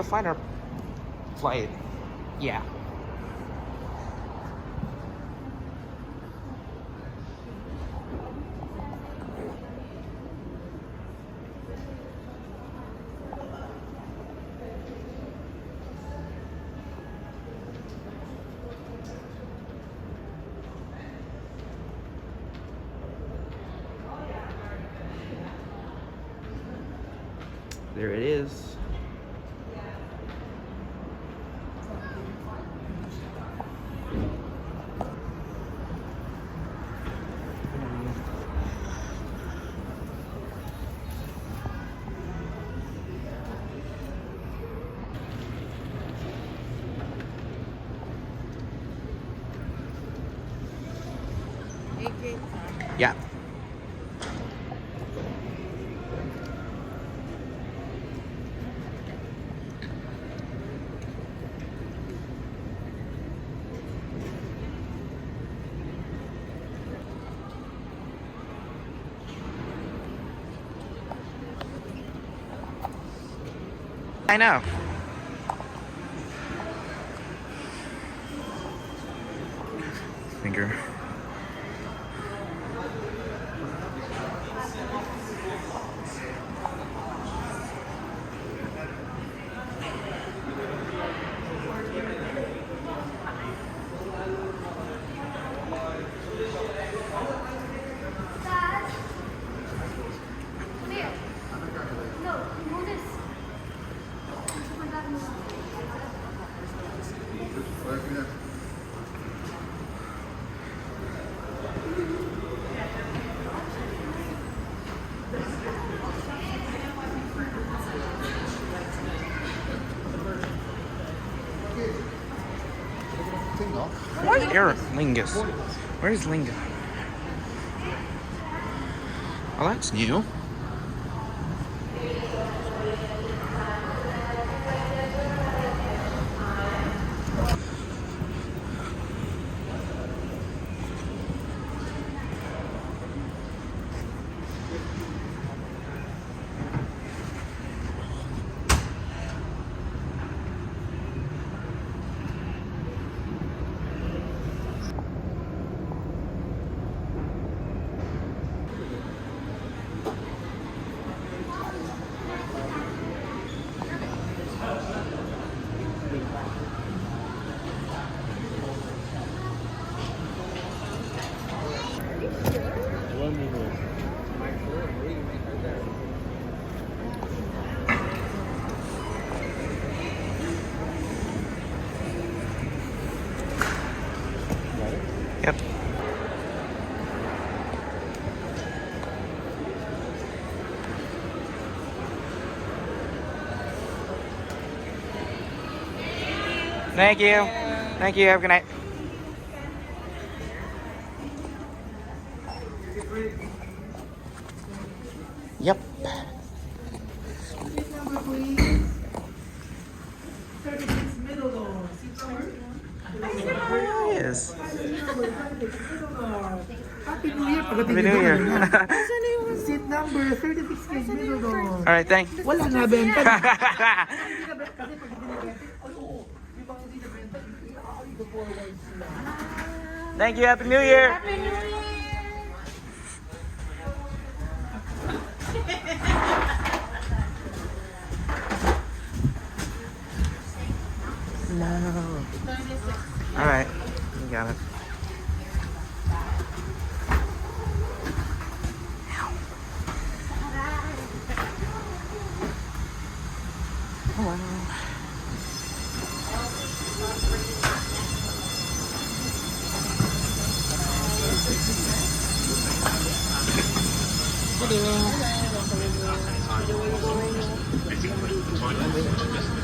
fighter flight. Yeah. There it is. Yeah. I know. Finger. Where's Air Lingus? Where's Lingus? Oh, that's new. Yep. Thank you. Thank you. Have a good night. Yep. Yes. Happy New Year. Happy New Year. Seat number 36 is middle door. Alright, thanks. Wala na benta. Kasi pag binibenta, ay oo, di ba hindi na benta, ay the forward sila. Thank you. Happy New Year. Happy New Year! No. Alright. You got it.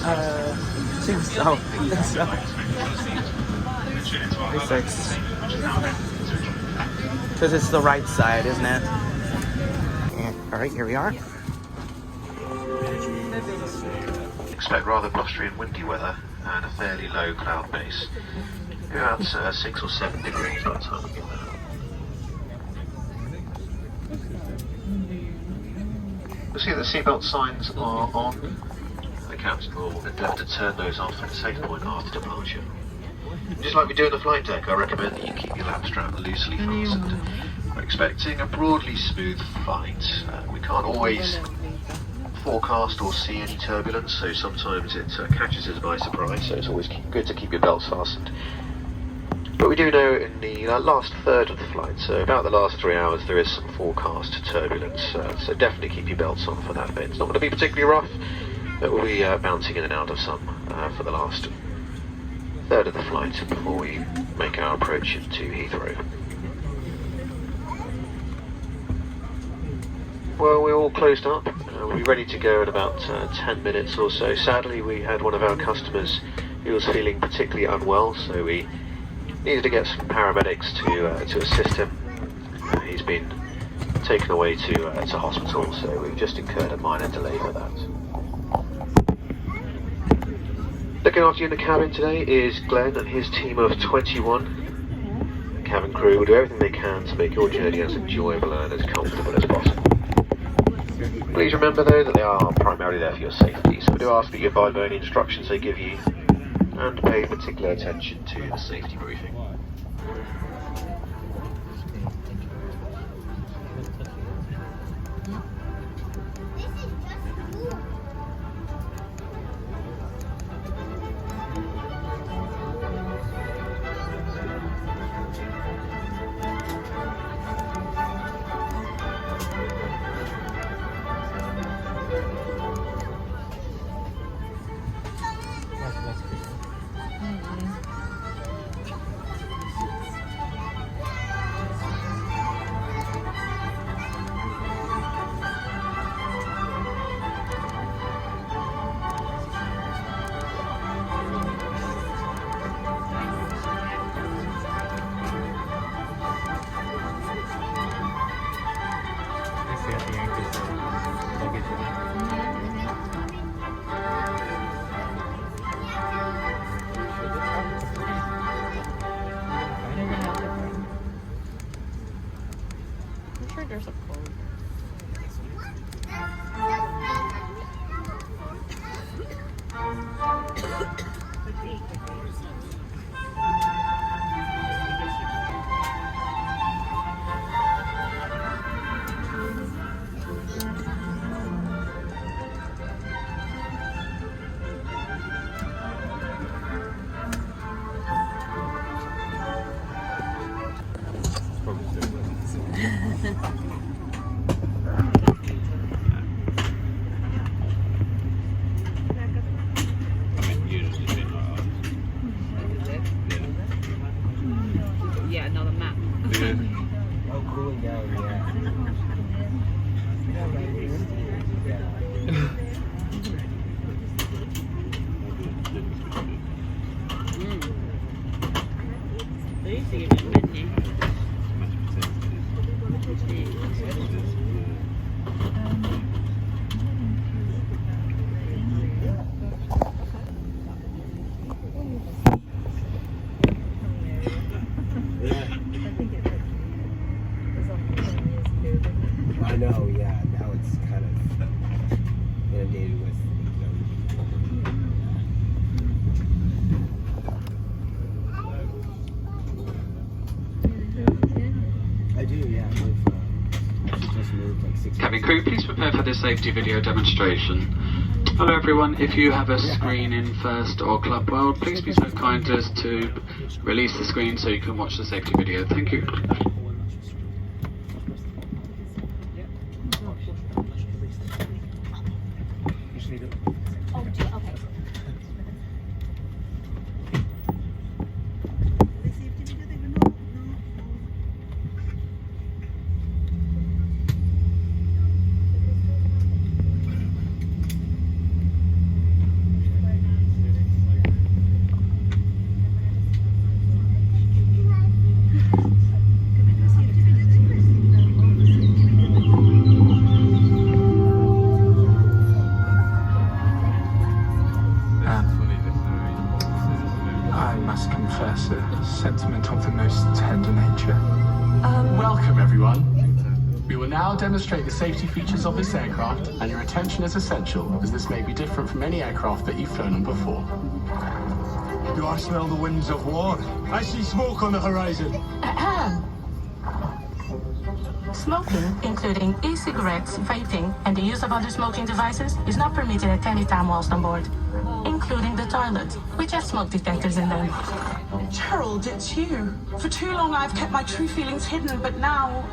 Hello. Seems so. I think so. 36. Because it's the right side, isn't it? And, alright, here we are. Expect rather blustery and windy weather and a fairly low cloud base. About 6 or 7 degrees by the time we get there. You'll see that the seatbelt signs are on. Okay, captain will endeavour to turn those off at a safe point after departure. Just like we do at the flight deck, I recommend that you keep your lap strap loosely fastened. We're expecting a broadly smooth flight. We can't always forecast or see any turbulence, so sometimes it catches us by surprise, so it's always good to keep your belts fastened. But we do know in the last third of the flight, so about the last 3 hours, there is some forecast turbulence, so definitely keep your belts on for that bit. It's not going to be particularly rough, but we'll be bouncing in and out of some for the last third of the flight before we make our approach into Heathrow. Well, we're all closed up. We'll be ready to go in about 10 minutes or so. Sadly, we had one of our customers who was feeling particularly unwell, so we needed to get some paramedics to assist him. He's been taken away to hospital, so we've just incurred a minor delay for that. Looking after you in the cabin today is Glenn and his team of 21. The cabin crew will do everything they can to make your journey as enjoyable and as comfortable as possible. Please remember though that they are primarily there for your safety, so we do ask that you abide by any instructions they give you and pay particular attention to the safety briefing. There's a code. Yeah, another map. Oh, cooling down, yeah. I know, yeah. Now it's kind of inundated with. I do, yeah. Just moved like 6 Cabin crew, please prepare for this safety video demonstration. Hello everyone, if you have a screen in First or Club World, please be so kind as to release the screen so you can watch the safety video. Thank you. Sentiment of the most tender nature. Welcome everyone. We will now demonstrate the safety features of this aircraft, and your attention is essential as this may be different from any aircraft that you've flown on before. Do I smell the winds of war? I see smoke on the horizon. Smoking, including e-cigarettes, vaping, and the use of other smoking devices, is not permitted at any time whilst on board, including the toilets, which have smoke detectors in them. Gerald, it's you. For too long I've kept my true feelings hidden, but now...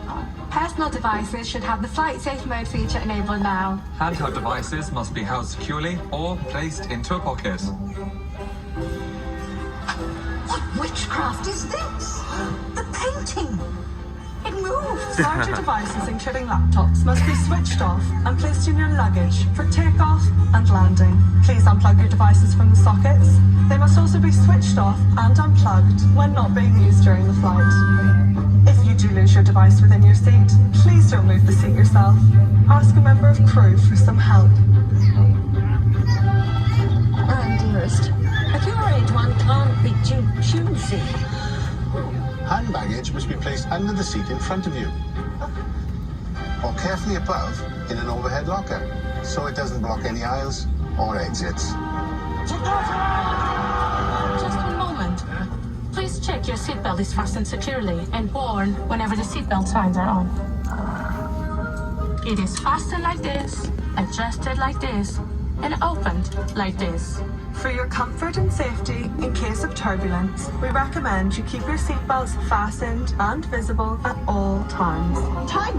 Personal devices should have the flight safe mode feature enabled now. Handheld devices must be held securely or placed into a pocket. What witchcraft is this? The painting! It moves! Larger devices, including laptops, must be switched off and placed in your luggage for takeoff and landing. Please unplug your devices from the sockets. They must also be switched off and unplugged when not being used during the flight. If you do lose your device within your seat, please don't move the seat yourself. Ask a member of crew for some help. Dearest, at your age one can't be too choosy. Hand baggage must be placed under the seat in front of you, or carefully above in an overhead locker, so it doesn't block any aisles or exits. Just one moment. Please check your seatbelt is fastened securely and worn whenever the seatbelt signs are on. It is fastened like this, adjusted like this, and opened like this. For your comfort and safety in case of turbulence, we recommend you keep your seatbelts fastened and visible at all times. Time!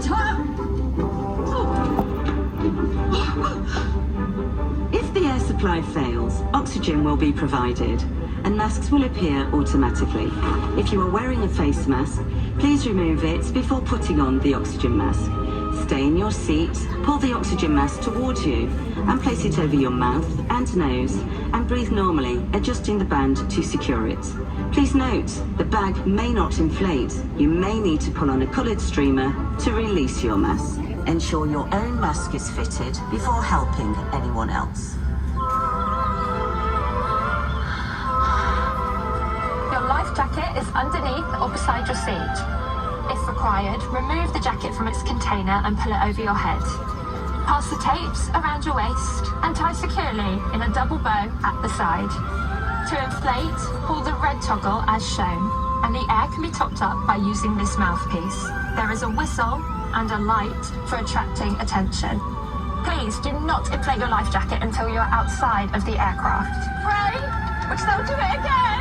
If the air supply fails, oxygen will be provided and masks will appear automatically. If you are wearing a face mask, please remove it before putting on the oxygen mask. Stay in your seat, pull the oxygen mask towards you and place it over your mouth and nose and breathe normally, adjusting the band to secure it. Please note, the bag may not inflate. You may need to pull on a coloured streamer to release your mask. Ensure your own mask is fitted before helping anyone else. Your life jacket is underneath or beside your seat. If required, remove the jacket from its container and pull it over your head. Pass the tapes around your waist and tie securely in a double bow at the side. To inflate, pull the red toggle as shown, and the air can be topped up by using this mouthpiece. There is a whistle and a light for attracting attention. Please do not inflate your life jacket until you're outside of the aircraft. Pray, which they'll do it again!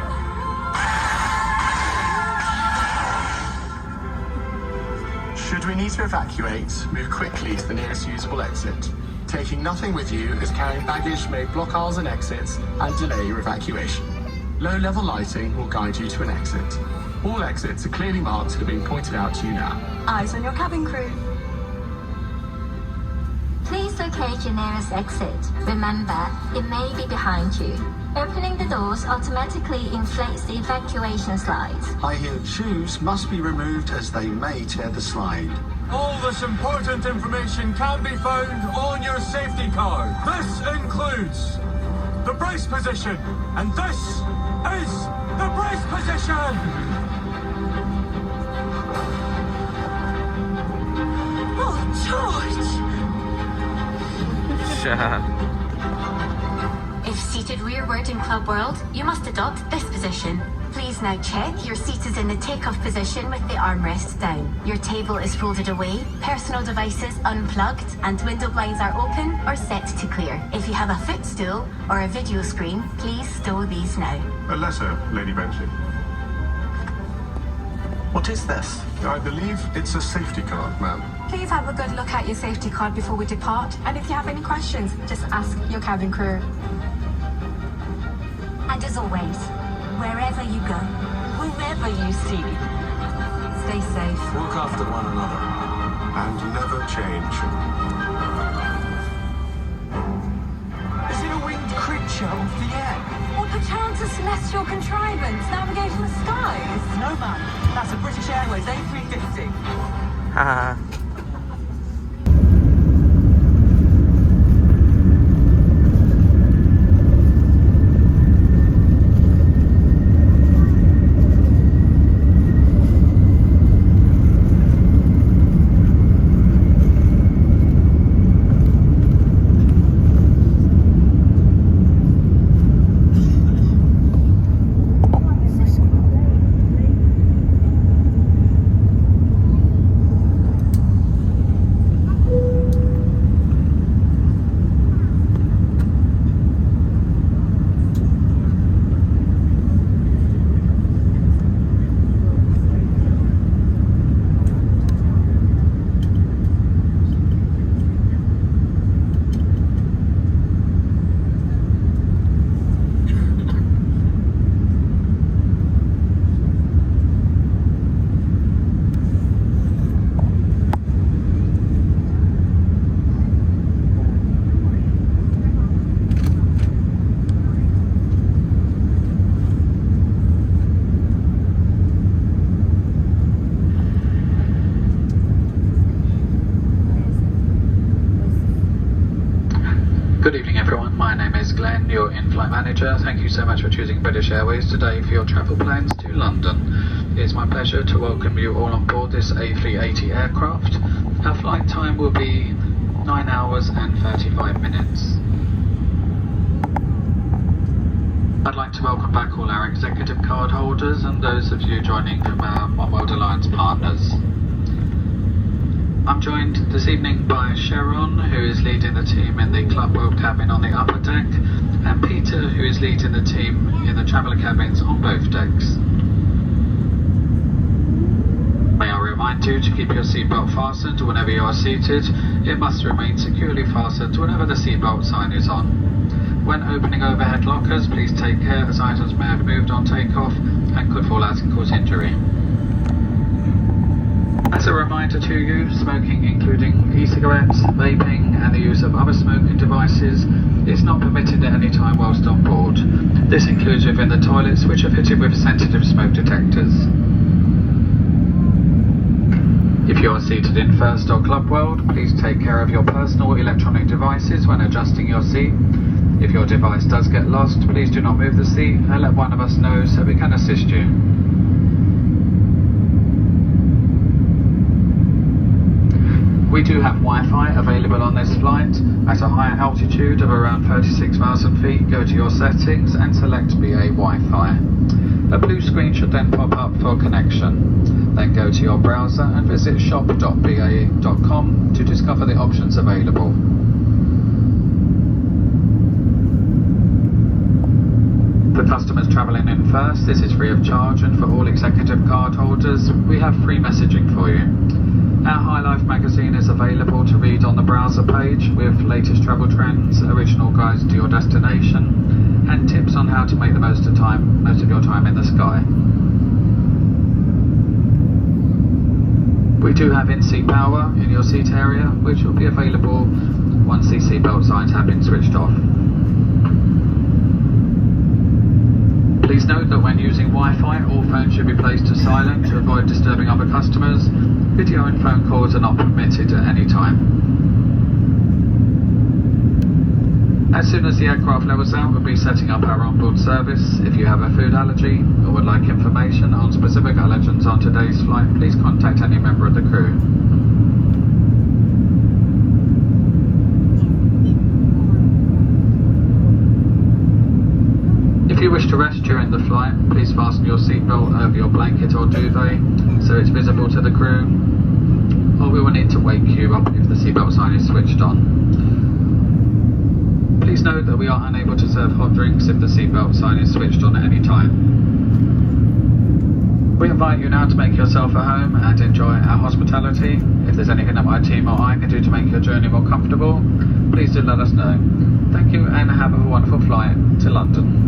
Should we need to evacuate, move quickly to the nearest usable exit. Taking nothing with you as carrying baggage may block aisles and exits and delay your evacuation. Low-level lighting will guide you to an exit. All exits are clearly marked and are being pointed out to you now. Eyes on your cabin crew. Please locate your nearest exit. Remember, it may be behind you. Opening the doors automatically inflates the evacuation slides. High-heeled shoes must be removed as they may tear the slide. All this important information can be found on your safety card. This includes the brace position, and this is the brace position! Oh, George! If seated rearward in Club World, you must adopt this position. Please now check your seat is in the takeoff position with the armrests down. Your table is folded away, personal devices unplugged, and window blinds are open or set to clear. If you have a footstool or a video screen, please stow these now. A letter, Lady Bentley. What is this? I believe it's a safety card, ma'am. Please have a good look at your safety card before we depart, and if you have any questions, just ask your cabin crew. And as always, wherever you go, whoever you see, stay safe. Look after one another and never change. Is it a winged creature off the air? Or perchance a celestial contrivance navigating the skies? No, man. That's a British Airways A350. Haha. your in-flight manager. Thank you so much for choosing British Airways today for your travel plans to London. It's my pleasure to welcome you all on board this A380 aircraft. Our flight time will be 9 hours and 35 minutes. I'd like to welcome back all our executive card holders and those of you joining from our One World Alliance partners. I'm joined this evening by Sharon, who is leading the team in the Club World cabin on the upper deck, and Peter, who is leading the team in the traveller cabins on both decks. May I remind you to keep your seatbelt fastened whenever you are seated. It must remain securely fastened whenever the seatbelt sign is on. When opening overhead lockers, please take care as items may have moved on takeoff and could fall out and cause injury. As a reminder to you, smoking including e-cigarettes, vaping and the use of other smoking devices is not permitted at any time whilst on board. This includes within the toilets, which are fitted with sensitive smoke detectors. If you are seated in First or Club World, please take care of your personal electronic devices when adjusting your seat. If your device does get lost, please do not move the seat and let one of us know so we can assist you. We do have Wi-Fi available on this flight. At a higher altitude of around 36,000 feet, go to your settings and select BA Wi-Fi. A blue screen should then pop up for connection. Then go to your browser and visit shop.bae.com to discover the options available. For customers travelling in first, this is free of charge, and for all executive card holders, we have free messaging for you. Our High Life magazine is available to read on the browser page with latest travel trends, original guides to your destination, and tips on how to make the most of your time in the sky. We do have in-seat power in your seat area, which will be available once the seatbelt signs have been switched off. Please note that when using Wi-Fi, all phones should be placed to silent to avoid disturbing other customers. Video and phone calls are not permitted at any time. As soon as the aircraft levels out, we'll be setting up our onboard service. If you have a food allergy or would like information on specific allergens on today's flight, please contact any member of the crew. If you wish to rest during the flight, please fasten your seatbelt over your blanket or duvet so it's visible to the crew, or we will need to wake you up if the seatbelt sign is switched on. Please note that we are unable to serve hot drinks if the seatbelt sign is switched on at any time. We invite you now to make yourself at home and enjoy our hospitality. If there's anything that my team or I can do to make your journey more comfortable, please do let us know. Thank you and have a wonderful flight to London.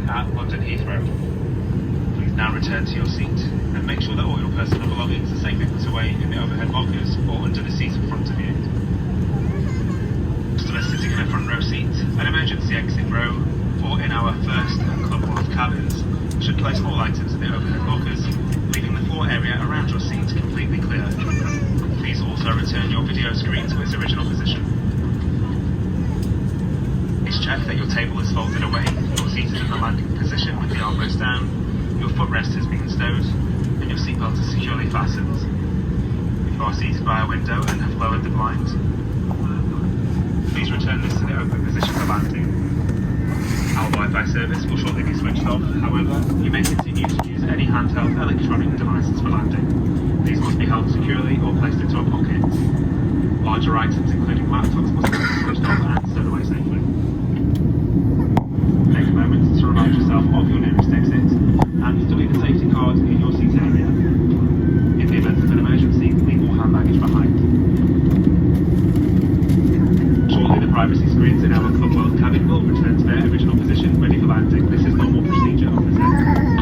at London Heathrow. Please now return to your seat and make sure that all your personal belongings are safely put away in the overhead lockers or under the seat in front of you. Customers sitting in a front row seat, an emergency exit row, or in our first and club world cabins should place all items in the overhead lockers, leaving the floor area around your seat completely clear. Please also return your video screen to its original position. Please check that your table is folded away, your seat is in the landing position with the armrest down, your footrest has been stowed, and your seatbelt is securely fastened. If you are seated by a window and have lowered the blind, please return this to the open position for landing. Our Wi-Fi service will shortly be switched off, however, you may continue to use any handheld electronic devices for landing. These must be held securely or placed into a pocket. Larger items, including laptops, must be switched off and stowed away safely. Take a moment to remind yourself of your nearest exit and to leave the safety card in your seat area. In the event of an emergency, leave all hand baggage behind. Shortly, the privacy screens in our Club World cabin will return to their original position, ready for landing. This is normal procedure on this aircraft.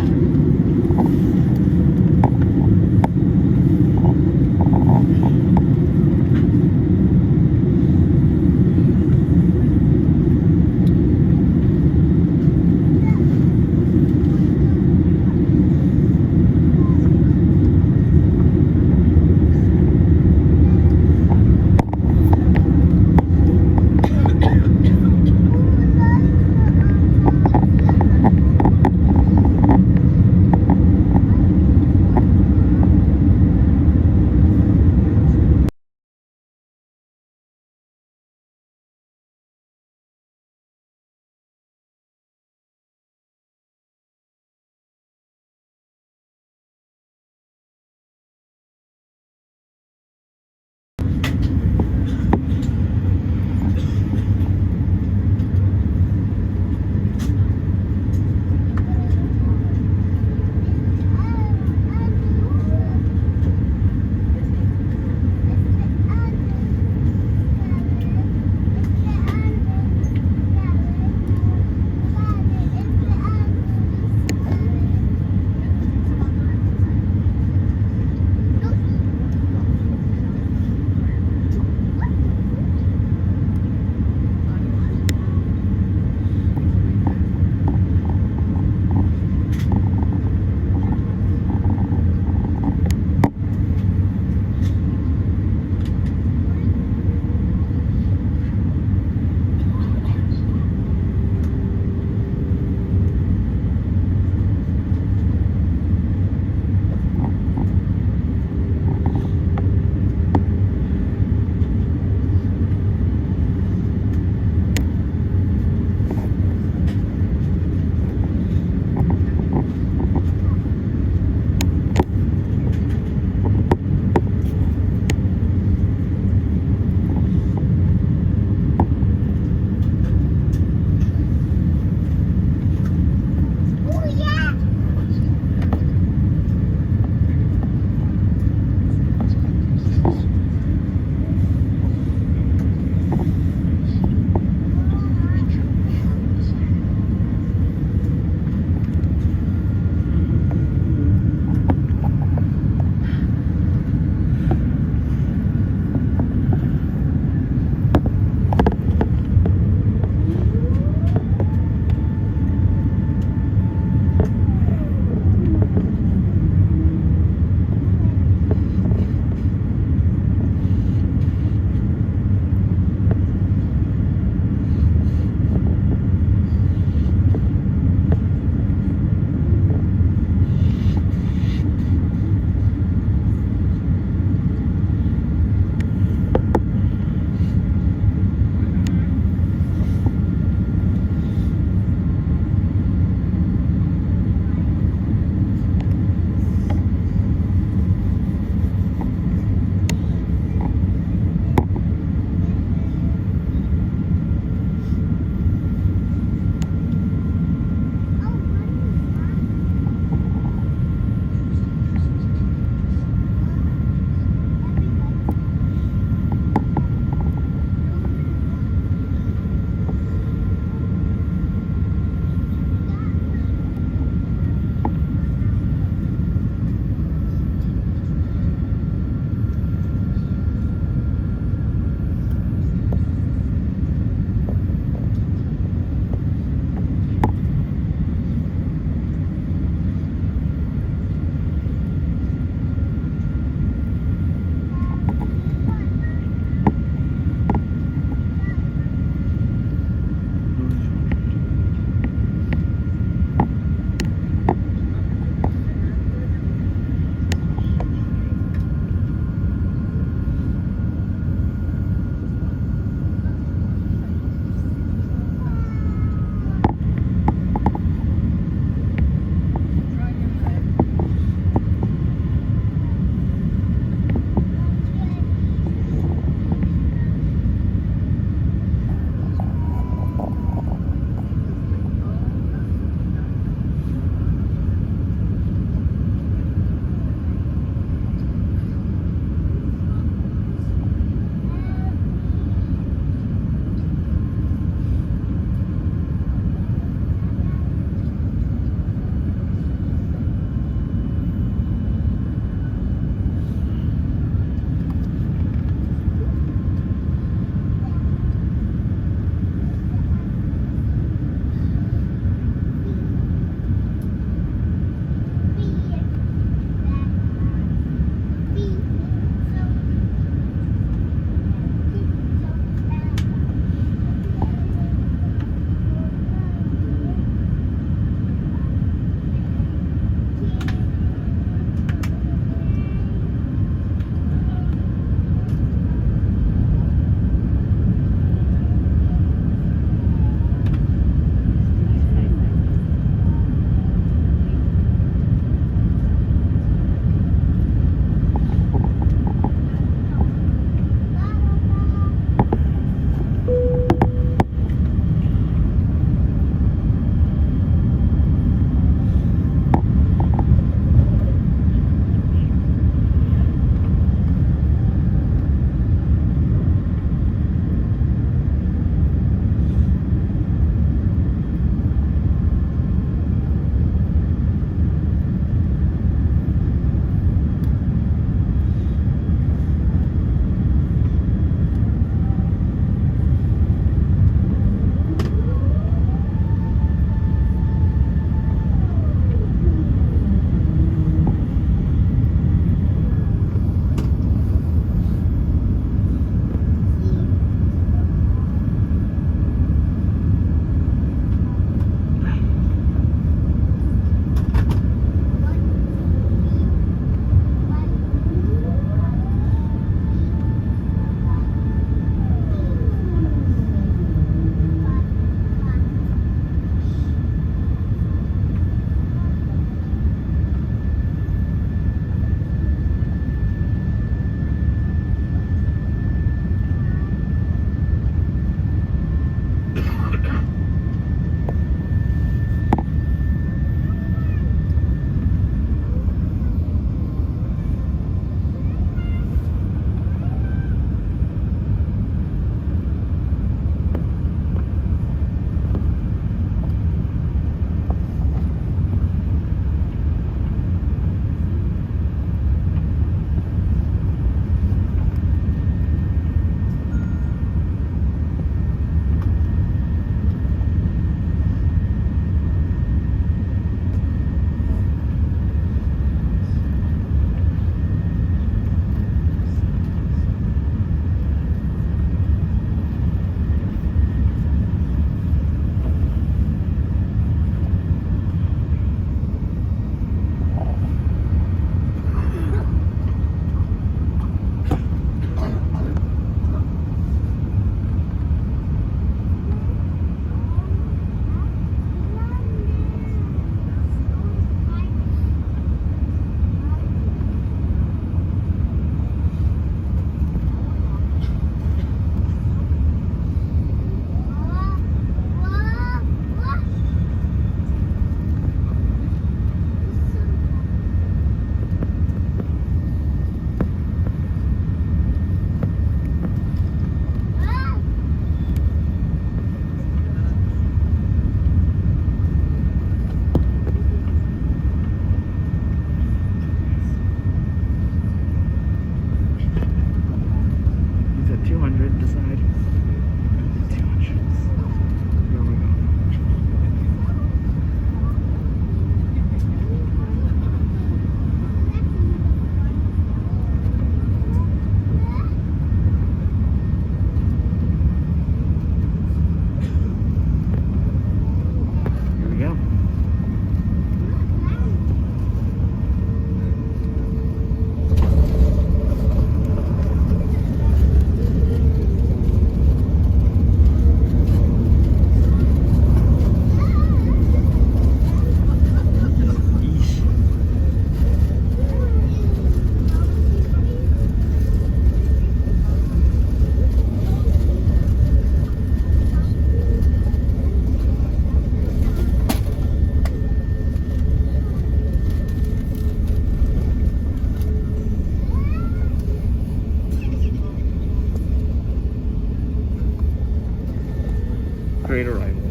Great arrival.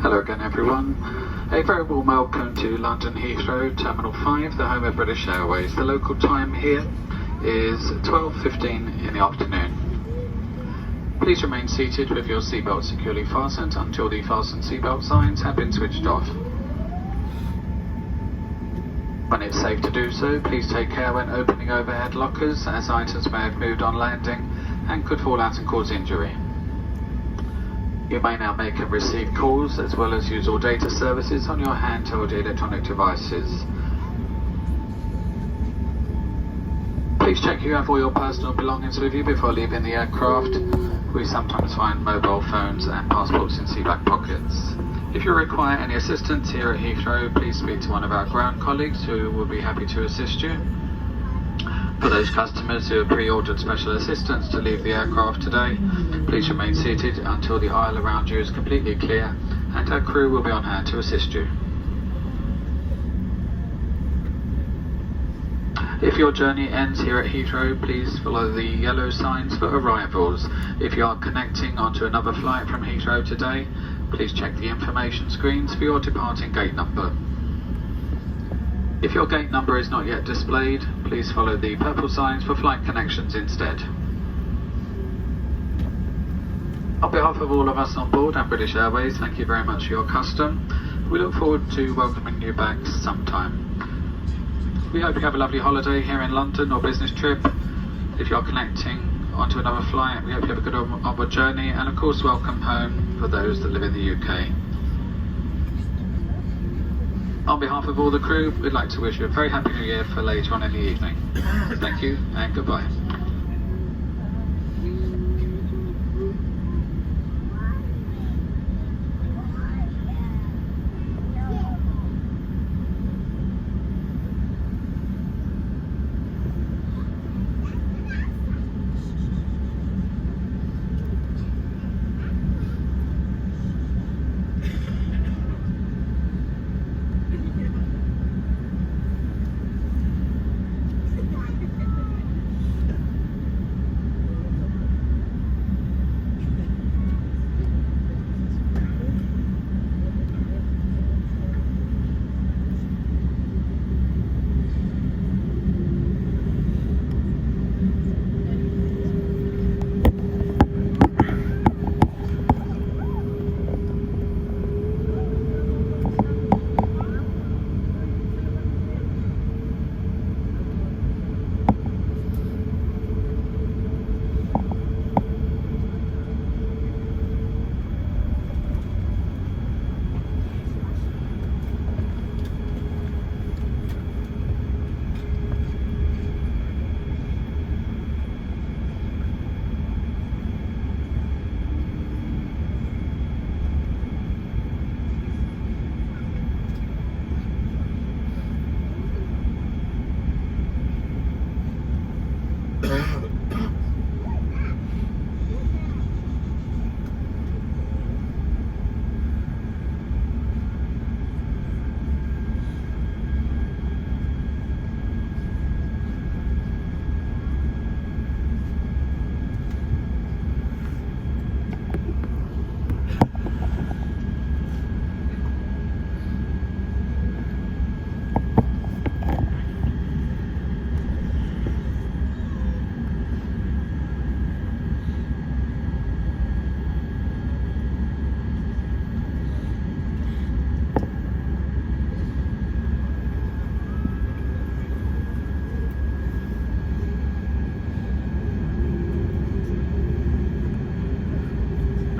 Hello again everyone. A very warm welcome to London Heathrow, Terminal 5, the home of British Airways. The local time here is 12:15 in the afternoon. Please remain seated with your seatbelt securely fastened until the fasten seatbelt signs have been switched off. When it's safe to do so, please take care when opening overhead lockers, as items may have moved on landing and could fall out and cause injury. You may now make and receive calls as well as use all data services on your handheld electronic devices. Please check you have all your personal belongings with you before leaving the aircraft. We sometimes find mobile phones and passports in seat back pockets. If you require any assistance here at Heathrow, please speak to one of our ground colleagues who will be happy to assist you. For those customers who have pre-ordered special assistance to leave the aircraft today, please remain seated until the aisle around you is completely clear and our crew will be on hand to assist you. If your journey ends here at Heathrow, please follow the yellow signs for arrivals. If you are connecting onto another flight from Heathrow today, please check the information screens for your departing gate number. If your gate number is not yet displayed, please follow the purple signs for flight connections instead. On behalf of all of us on board and British Airways, thank you very much for your custom. We look forward to welcoming you back sometime. We hope you have a lovely holiday here in London or business trip. If you're connecting onto another flight, we hope you have a good onward journey, and of course welcome home for those that live in the UK. On behalf of all the crew, we'd like to wish you a very happy new year for later on in the evening. Thank you and goodbye.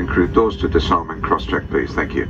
Crew, doors to disarm and cross-check, please. Thank you.